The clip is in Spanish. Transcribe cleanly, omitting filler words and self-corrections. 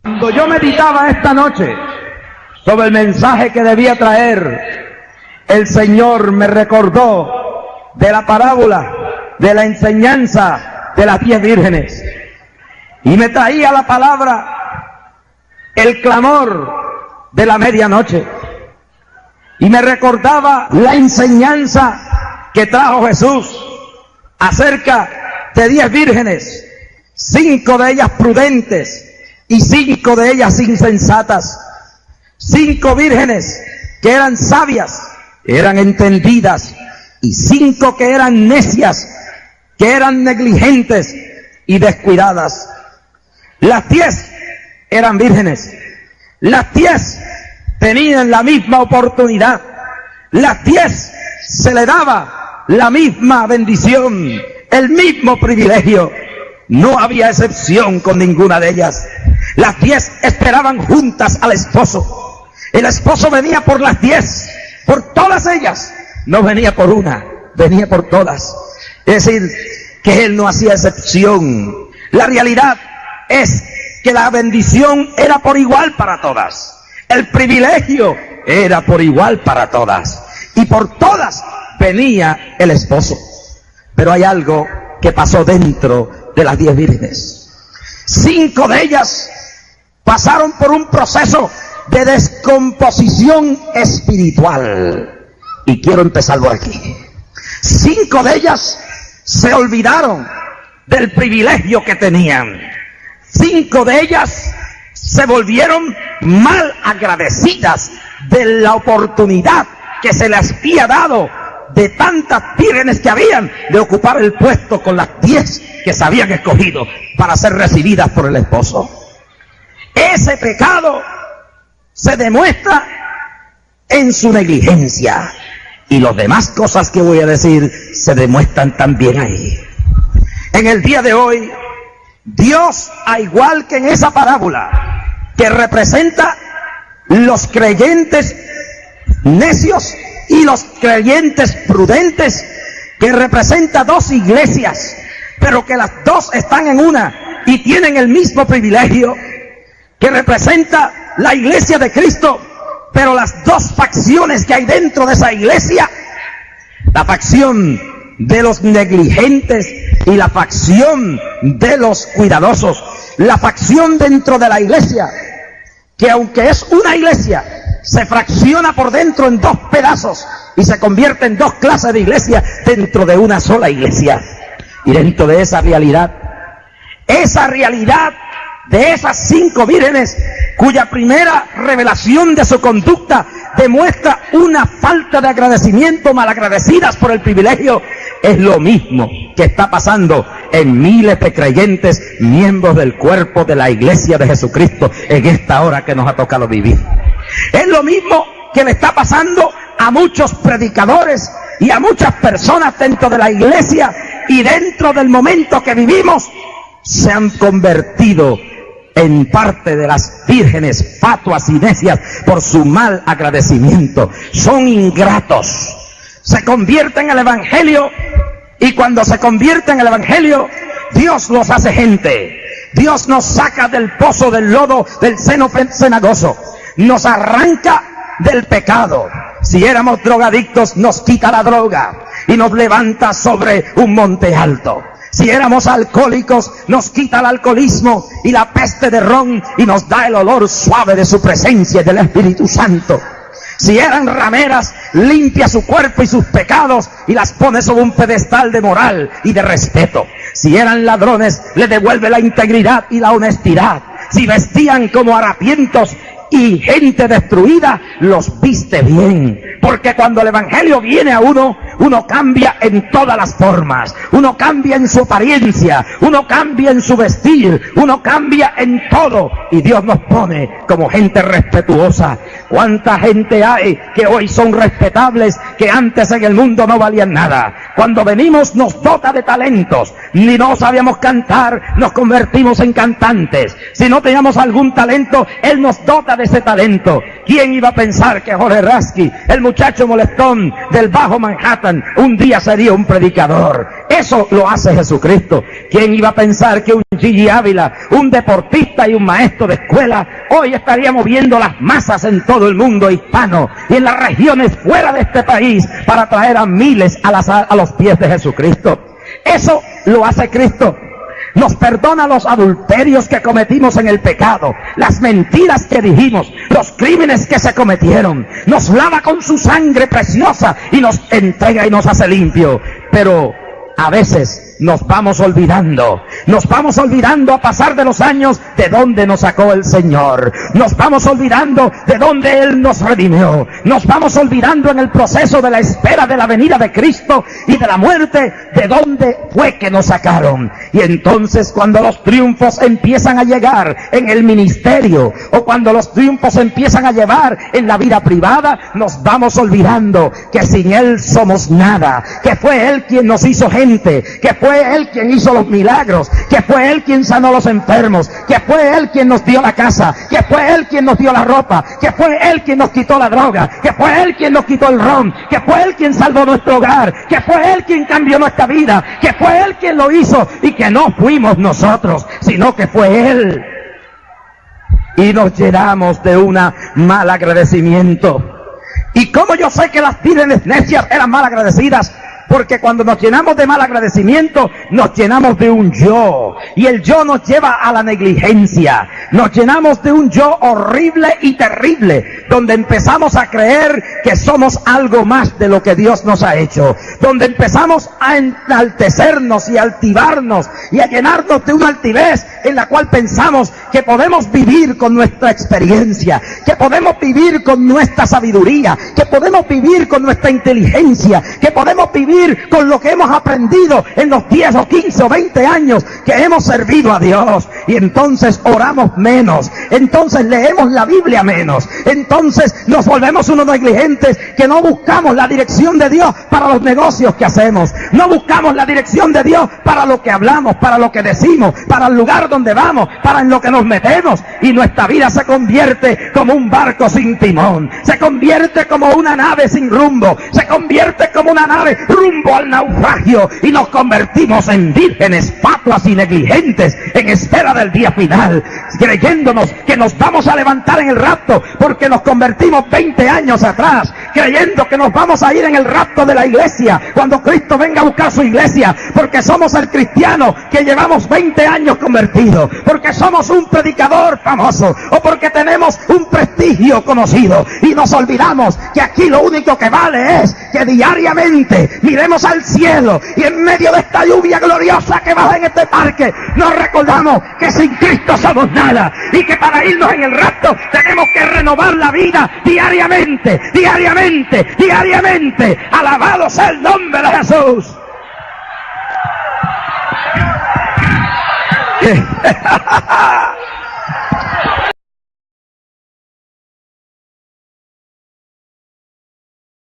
Cuando yo meditaba esta noche sobre el mensaje que debía traer, el Señor me recordó de la parábola, de la enseñanza de las 10 vírgenes, y me traía la palabra, el clamor de la medianoche, y me recordaba la enseñanza que trajo Jesús acerca de 10 vírgenes, 5 de ellas prudentes y 5 de ellas insensatas, 5 vírgenes que eran sabias, eran entendidas, y 5 que eran necias, que eran negligentes y descuidadas. Las 10 eran vírgenes, las 10 tenían la misma oportunidad, las 10 se le daba la misma bendición, el mismo privilegio. No había excepción con ninguna de ellas. Las 10 esperaban juntas al esposo. El esposo venía por las 10, por todas ellas. No venía por una, venía por todas. Es decir, que él no hacía excepción. La realidad es que la bendición era por igual para todas. El privilegio era por igual para todas. Y por todas venía el esposo. Pero hay algo que pasó dentro de las 10 vírgenes. 5 de ellas pasaron por un proceso de descomposición espiritual. Y quiero empezar por aquí. 5 de ellas se olvidaron del privilegio que tenían. 5 de ellas se volvieron mal agradecidas de la oportunidad que se les había dado de tantas vírgenes que habían de ocupar el puesto con las 10 que se habían escogido para ser recibidas por el esposo. Ese pecado se demuestra en su negligencia, y las demás cosas que voy a decir se demuestran también ahí. En el día de hoy, Dios, al igual que en esa parábola que representa los creyentes necios y los creyentes prudentes, que representa 2 iglesias, pero que las 2 están en una y tienen el mismo privilegio, que representa la iglesia de Cristo, pero las 2 facciones que hay dentro de esa iglesia, la facción de los negligentes y la facción de los cuidadosos, la facción dentro de la iglesia, que aunque es una iglesia, se fracciona por dentro en 2 pedazos y se convierte en 2 clases de iglesia dentro de una sola iglesia. Y dentro de esa realidad de esas 5 vírgenes, cuya primera revelación de su conducta demuestra una falta de agradecimiento, malagradecidas por el privilegio, es lo mismo que está pasando en miles de creyentes, miembros del cuerpo de la iglesia de Jesucristo, en esta hora que nos ha tocado vivir. Es lo mismo que le está pasando a muchos predicadores y a muchas personas dentro de la iglesia, y dentro del momento que vivimos se han convertido en parte de las vírgenes fatuas y necias por su mal agradecimiento. Son ingratos, se convierten en el evangelio, y cuando se convierten en el evangelio, Dios los hace gente. Dios nos saca del pozo del lodo del seno cenagoso, nos arranca del pecado. Si éramos drogadictos, nos quita la droga y nos levanta sobre un monte alto. Si éramos alcohólicos, nos quita el alcoholismo y la peste de ron y nos da el olor suave de su presencia y del Espíritu Santo. Si eran rameras, limpia su cuerpo y sus pecados y las pone sobre un pedestal de moral y de respeto. Si eran ladrones, le devuelve la integridad y la honestidad. Si vestían como harapientos y gente destruida, los viste bien. Porque cuando el evangelio viene a uno, uno cambia en todas las formas, uno cambia en su apariencia, uno cambia en su vestir, uno cambia en todo, y Dios nos pone como gente respetuosa, ¿Cuánta gente hay que hoy son respetables, que antes en el mundo no valían nada? Cuando venimos nos dota de talentos. Ni no sabíamos cantar, nos convertimos en cantantes. Si no teníamos algún talento, Él nos dota de ese talento. ¿Quién iba a pensar que Jorge Rasky, el muchacho molestón del Bajo Manhattan, un día sería un predicador? Eso lo hace Jesucristo. ¿Quién iba a pensar que un Gigi Ávila, un deportista y un maestro de escuela, hoy estaría moviendo las masas en todo el mundo hispano y en las regiones fuera de este país para traer a miles a los pies de Jesucristo? Eso lo hace Cristo. Nos perdona los adulterios que cometimos en el pecado, las mentiras que dijimos, los crímenes que se cometieron. Nos lava con su sangre preciosa y nos entrega y nos hace limpio. Pero a veces nos vamos olvidando a pasar de los años de dónde nos sacó el Señor. Nos vamos olvidando de dónde Él nos redimió. Nos vamos olvidando en el proceso de la espera de la venida de Cristo y de la muerte, de dónde fue que nos sacaron. Y entonces cuando los triunfos empiezan a llegar en el ministerio, o cuando los triunfos empiezan a llevar en la vida privada, nos vamos olvidando que sin Él somos nada, que fue Él quien nos hizo gente, que fue Él quien hizo los milagros, que fue Él quien sanó a los enfermos, que fue Él quien nos dio la casa, que fue Él quien nos dio la ropa, que fue Él quien nos quitó la droga, que fue Él quien nos quitó el ron, que fue Él quien salvó nuestro hogar, que fue Él quien cambió nuestra vida, que fue Él quien lo hizo y que no fuimos nosotros, sino que fue Él. Y nos llenamos de un mal agradecimiento. ¿Y cómo yo sé que las vírgenes necias eran mal agradecidas? Porque cuando nos llenamos de mal agradecimiento, nos llenamos de un yo. Y el yo nos lleva a la negligencia. Nos llenamos de un yo horrible y terrible, donde empezamos a creer que somos algo más de lo que Dios nos ha hecho. Donde empezamos a enaltecernos y a altivarnos y a llenarnos de una altivez en la cual pensamos que podemos vivir con nuestra experiencia, que podemos vivir con nuestra sabiduría, que podemos vivir con nuestra inteligencia, que podemos vivir con lo que hemos aprendido en los 10 o 15 o 20 años que hemos servido a Dios. Y entonces oramos menos, entonces leemos la Biblia menos, entonces nos volvemos unos negligentes que no buscamos la dirección de Dios para los negocios que hacemos, no buscamos la dirección de Dios para lo que hablamos, para lo que decimos, para el lugar donde vamos, para en lo que nos metemos, y nuestra vida se convierte como un barco sin timón, se convierte como una nave sin rumbo, se convierte como una nave rumbo al naufragio, y nos convertimos en vírgenes, fatuas y negligentes en espera del día final, creyéndonos que nos vamos a levantar en el rapto porque nos convertimos 20 años atrás, creyendo que nos vamos a ir en el rapto de la iglesia cuando Cristo venga a buscar su iglesia, porque somos el cristiano que llevamos 20 años convertidos, porque somos un predicador famoso o porque tenemos un prestigio conocido, y nos olvidamos que aquí lo único que vale es que diariamente miremos al cielo y en medio de esta lluvia gloriosa que baja en este parque nos recordamos que sin Cristo somos nada, y que para irnos en el rapto tenemos que renovar la vida diariamente, diariamente, diariamente. Alabado sea el nombre de Jesús.